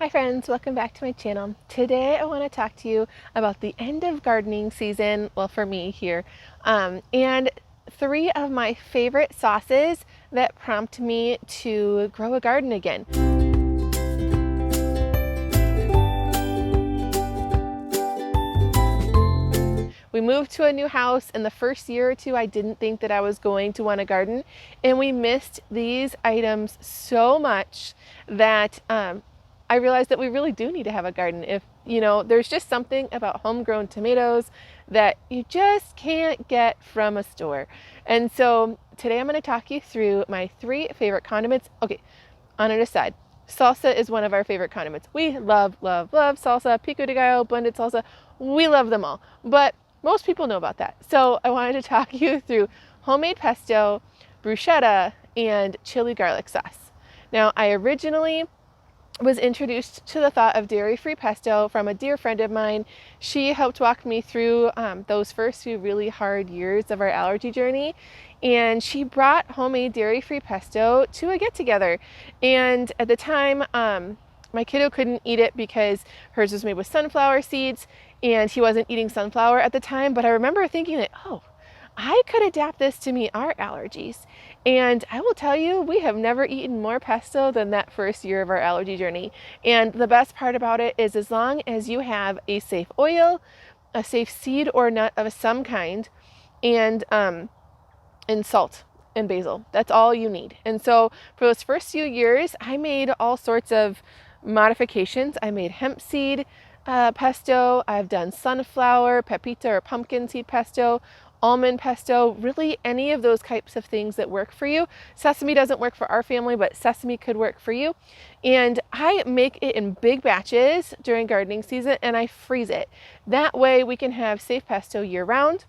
Hi friends, welcome back to my channel. Today I want to talk to you about the end of gardening season, well for me here, and three of my favorite sauces that prompt me to grow a garden again. We moved to a new house, and the first year or two I didn't think that I was going to want a garden, and we missed these items so much that I realized that we really do need to have a garden. If there's just something about homegrown tomatoes that you just can't get from a store. And so today I'm going to talk you through my three favorite condiments. Okay, on an aside, salsa is one of our favorite condiments. We love, love, love salsa, pico de gallo, blended salsa. We love them all. But most people know about that. So I wanted to talk you through homemade pesto, bruschetta, and chili garlic sauce. Now, I originally was introduced to the thought of dairy-free pesto from a dear friend of mine. She helped walk me through those first few really hard years of our allergy journey, and she brought homemade dairy-free pesto to a get-together. And at the time, my kiddo couldn't eat it because hers was made with sunflower seeds, and he wasn't eating sunflower at the time. But I remember thinking that, oh, I could adapt this to meet our allergies. And I will tell you, we have never eaten more pesto than that first year of our allergy journey. And the best part about it is, as long as you have a safe oil, a safe seed or nut of some kind, and salt and basil, that's all you need. And so for those first few years, I made all sorts of modifications. I made hemp seed pesto. I've done sunflower, pepita or pumpkin seed pesto, almond pesto, really any of those types of things that work for you. Sesame doesn't work for our family, but sesame could work for you. And I make it in big batches during gardening season, and I freeze it. That way we can have safe pesto year round.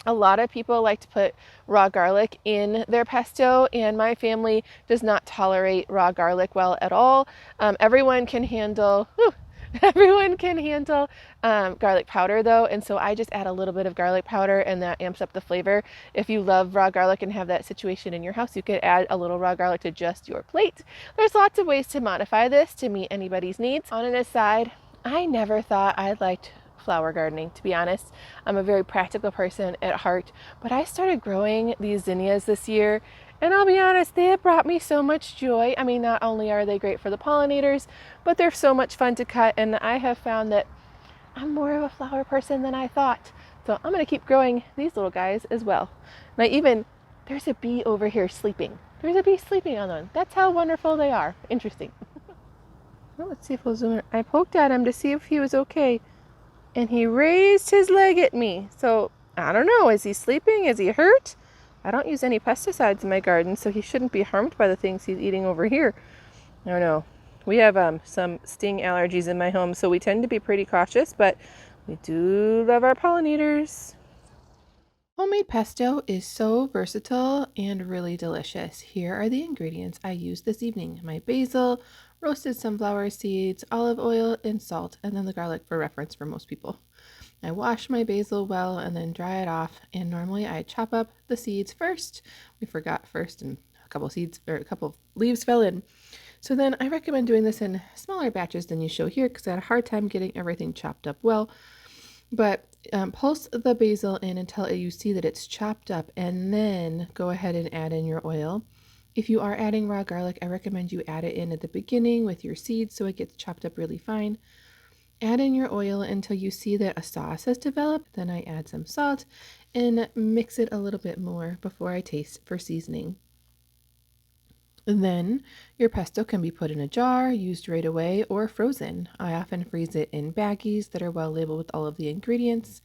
A lot of people like to put raw garlic in their pesto, and my family does not tolerate raw garlic well at all. Everyone can handle garlic powder though, and so I just add a little bit of garlic powder, and that amps up the flavor. If you love raw garlic and have that situation in your house, you could add a little raw garlic to just your plate. There's lots of ways to modify this to meet anybody's needs. On an aside, I never thought I liked flower gardening, to be honest. I'm a very practical person at heart, but I started growing these zinnias this year, and I'll be honest, they have brought me so much joy. I mean, not only are they great for the pollinators, but they're so much fun to cut, and I have found that I'm more of a flower person than I thought. So I'm going to keep growing these little guys as well. And there's a bee over here sleeping. There's a bee sleeping on one. That's how wonderful they are. Interesting. Well, let's see if we'll zoom in. I poked at him to see if he was okay, and he raised his leg at me. So I don't know, is he sleeping? Is he hurt? I don't use any pesticides in my garden, so he shouldn't be harmed by the things he's eating over here. I don't know. We have some sting allergies in my home, so we tend to be pretty cautious, but we do love our pollinators. Homemade pesto is so versatile and really delicious. Here are the ingredients I used this evening: my basil, roasted sunflower seeds, olive oil, and salt, and then the garlic for reference for most people. I wash my basil well and then dry it off, and normally I chop up the seeds first. We forgot first, and a couple leaves fell in. So then I recommend doing this in smaller batches than you show here, because I had a hard time getting everything chopped up well. But pulse the basil in until you see that it's chopped up, and then go ahead and add in your oil. If you are adding raw garlic, I recommend you add it in at the beginning with your seeds so it gets chopped up really fine. Add in your oil until you see that a sauce has developed. Then I add some salt and mix it a little bit more before I taste for seasoning. Then your pesto can be put in a jar, used right away, or frozen. I often freeze it in baggies that are well labeled with all of the ingredients.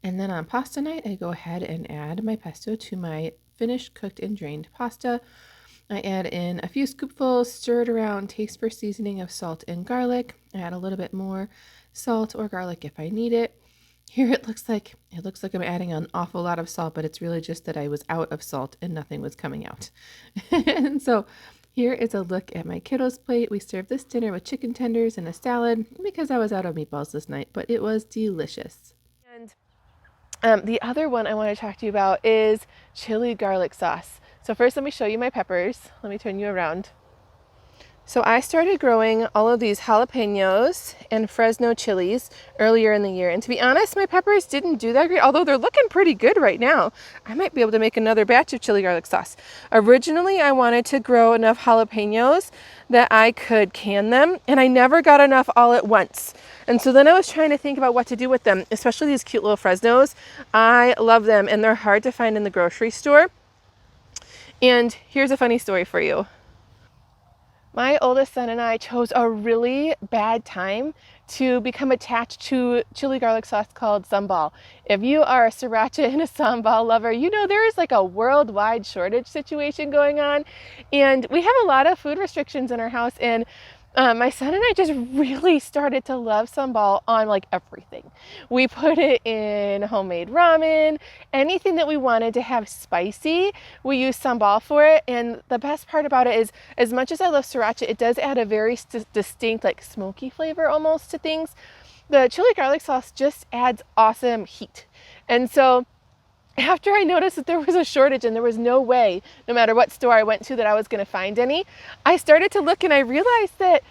And then on pasta night, I go ahead and add my pesto to my finished cooked and drained pasta. I add in a few scoopfuls, stir it around, taste for seasoning of salt and garlic. I add a little bit more salt or garlic if I need it. Here it looks like I'm adding an awful lot of salt, but it's really just that I was out of salt and nothing was coming out. And so here is a look at my kiddo's plate. We served this dinner with chicken tenders and a salad because I was out of meatballs this night, but it was delicious. And the other one I want to talk to you about is chili garlic sauce. So first, let me show you my peppers. Let me turn you around. So I started growing all of these jalapenos and Fresno chilies earlier in the year. And to be honest, my peppers didn't do that great, although they're looking pretty good right now. I might be able to make another batch of chili garlic sauce. Originally, I wanted to grow enough jalapenos that I could can them, and I never got enough all at once. And so then I was trying to think about what to do with them, especially these cute little Fresnos. I love them, and they're hard to find in the grocery store. And here's a funny story for you. My oldest son and I chose a really bad time to become attached to chili garlic sauce called Sambal. If you are a sriracha and a Sambal lover, you know there is like a worldwide shortage situation going on. And we have a lot of food restrictions in our house, and my son and I just really started to love Sambal on like everything. We put it in homemade ramen, anything that we wanted to have spicy, we use Sambal for it. And the best part about it is, as much as I love sriracha, it does add a very distinct like smoky flavor almost to things. The chili garlic sauce just adds awesome heat. And so after I noticed that there was a shortage and there was no way, no matter what store I went to, that I was going to find any, I started to look and I realized that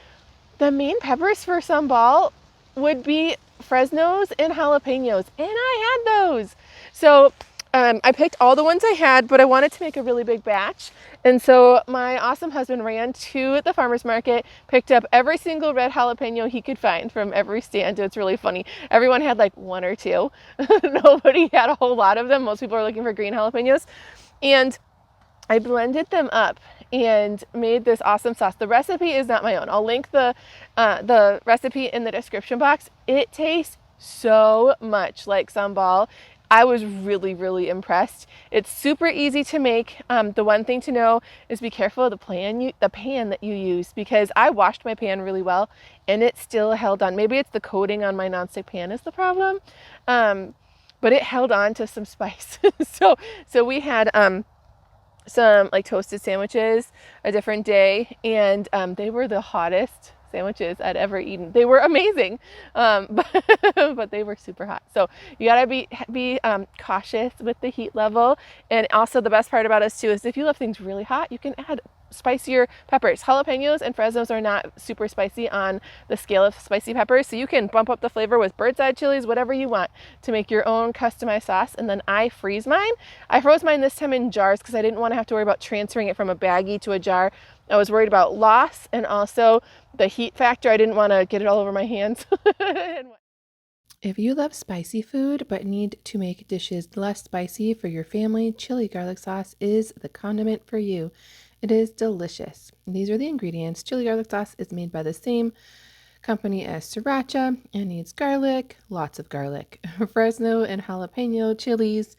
the main peppers for Sambal would be Fresnos and jalapenos, and I had those. So I picked all the ones I had, but I wanted to make a really big batch. And so my awesome husband ran to the farmer's market, picked up every single red jalapeno he could find from every stand. It's really funny. Everyone had like one or two. Nobody had a whole lot of them. Most people are looking for green jalapenos. And I blended them up and made this awesome sauce. The recipe is not my own. I'll link the recipe in the description box. It tastes so much like Sambal. I was really, really impressed. It's super easy to make. The one thing to know is be careful of the pan that you use, because I washed my pan really well and it still held on. Maybe it's the coating on my nonstick pan is the problem, but it held on to some spice. So we had some like toasted sandwiches a different day, and they were the hottest sandwiches I'd ever eaten. They were amazing, but they were super hot. So you gotta be cautious with the heat level. And also the best part about us too is if you love things really hot, you can add spicier peppers. Jalapenos and Fresnos are not super spicy on the scale of spicy peppers, so you can bump up the flavor with bird's eye chilies, whatever you want, to make your own customized sauce. And then I freeze mine. I froze mine this time in jars because I didn't want to have to worry about transferring it from a baggie to a jar. I was worried about loss and also the heat factor. I didn't want to get it all over my hands. If you love spicy food but need to make dishes less spicy for your family, chili garlic sauce is the condiment for you. It is delicious. These are the ingredients. Chili garlic sauce is made by the same company as sriracha and needs garlic, lots of garlic, Fresno and jalapeno chilies,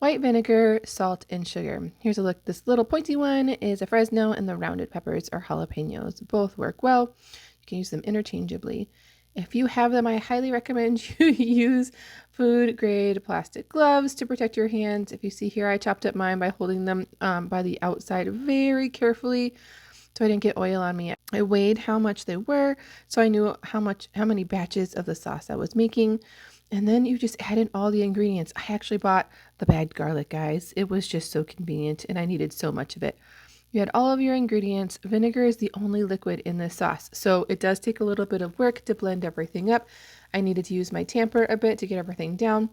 white vinegar, salt, and sugar. Here's a look. This little pointy one is a Fresno, and the rounded peppers are jalapenos. Both work well. You can use them interchangeably. If you have them, I highly recommend you use food-grade plastic gloves to protect your hands. If you see here, I chopped up mine by holding them by the outside very carefully so I didn't get oil on me. I weighed how much they were, so I knew how many batches of the sauce I was making. And then you just add in all the ingredients. I actually bought the bagged garlic, guys. It was just so convenient, and I needed so much of it. You add all of your ingredients. Vinegar is the only liquid in this sauce, so it does take a little bit of work to blend everything up. I needed to use my tamper a bit to get everything down,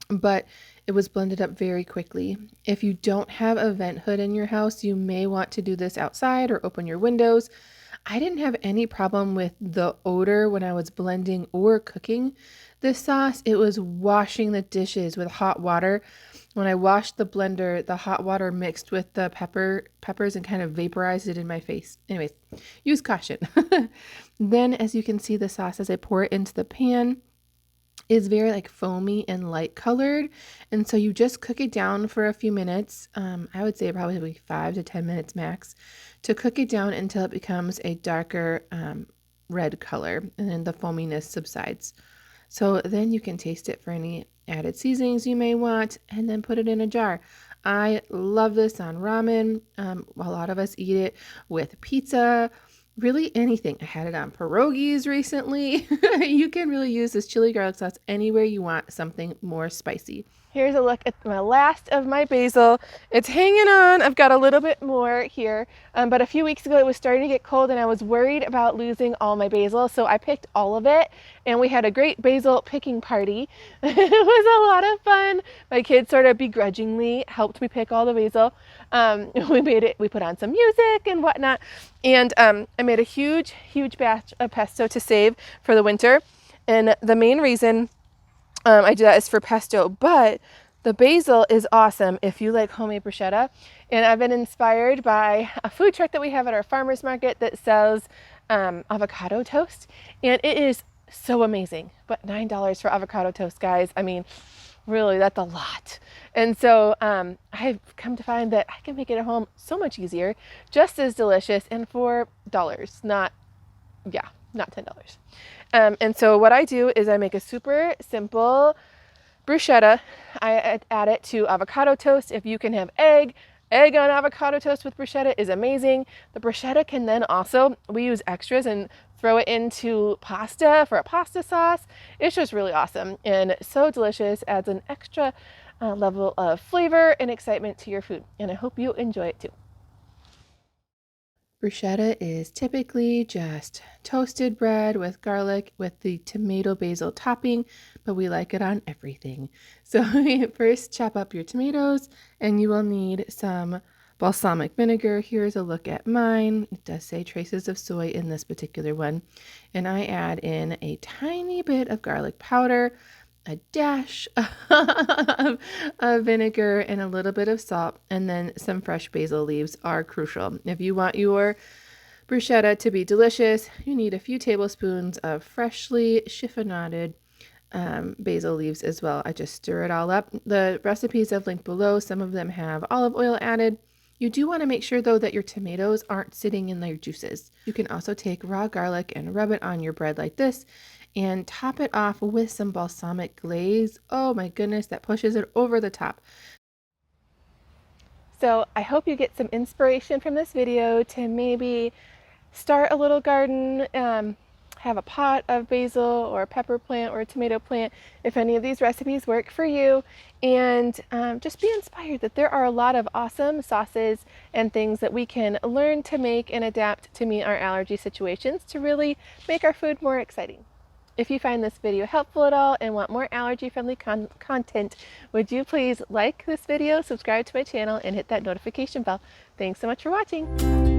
but it was blended up very quickly. If you don't have a vent hood in your house, you may want to do this outside or open your windows. I didn't have any problem with the odor when I was blending or cooking this sauce. It was washing the dishes with hot water. When I washed the blender, the hot water mixed with the peppers and kind of vaporized it in my face. Anyways, use caution. Then, as you can see, the sauce, as I pour it into the pan, is very like foamy and light colored. And so you just cook it down for a few minutes. I would say probably 5 to 10 minutes max, to cook it down until it becomes a darker red color, and then the foaminess subsides. So then you can taste it for any added seasonings you may want, and then put it in a jar. I love this on ramen. A lot of us eat it with pizza, really anything. I had it on pierogies recently. You can really use this chili garlic sauce anywhere you want something more spicy. Here's a look at my last of my basil. It's hanging on. I've got a little bit more here, but a few weeks ago it was starting to get cold and I was worried about losing all my basil, so I picked all of it and we had a great basil picking party. It was a lot of fun. My kids sort of begrudgingly helped me pick all the basil. We put on some music and whatnot, and I made a huge batch of pesto to save for the winter. And the main reason I do that is for pesto, but the basil is awesome if you like homemade bruschetta. And I've been inspired by a food truck that we have at our farmer's market that sells avocado toast, and it is so amazing. But $9 for avocado toast, guys, I mean, really, that's a lot. And so I've come to find that I can make it at home so much easier, just as delicious, and for dollars, not $10. And so what I do is I make a super simple bruschetta. I add it to avocado toast. If you can have egg on avocado toast with bruschetta is amazing. The bruschetta can then also, we use extras and throw it into pasta for a pasta sauce. It's just really awesome and so delicious, adds an extra level of flavor and excitement to your food. And I hope you enjoy it too. Bruschetta is typically just toasted bread with garlic with the tomato basil topping, but we like it on everything. So first chop up your tomatoes, and you will need some balsamic vinegar. Here's a look at mine. It does say traces of soy in this particular one. And I add in a tiny bit of garlic powder, a dash of vinegar, and a little bit of salt, and then some fresh basil leaves are crucial. If you want your bruschetta to be delicious, you need a few tablespoons of freshly chiffonaded basil leaves as well. I just stir it all up. The recipes I've linked below, some of them have olive oil added. You do want to make sure, though, that your tomatoes aren't sitting in their juices. You can also take raw garlic and rub it on your bread like this and top it off with some balsamic glaze. Oh my goodness, that pushes it over the top. So I hope you get some inspiration from this video to maybe start a little garden, have a pot of basil or a pepper plant or a tomato plant if any of these recipes work for you, and just be inspired that there are a lot of awesome sauces and things that we can learn to make and adapt to meet our allergy situations to really make our food more exciting. If you find this video helpful at all and want more allergy-friendly content, would you please like this video, subscribe to my channel, and hit that notification bell. Thanks so much for watching.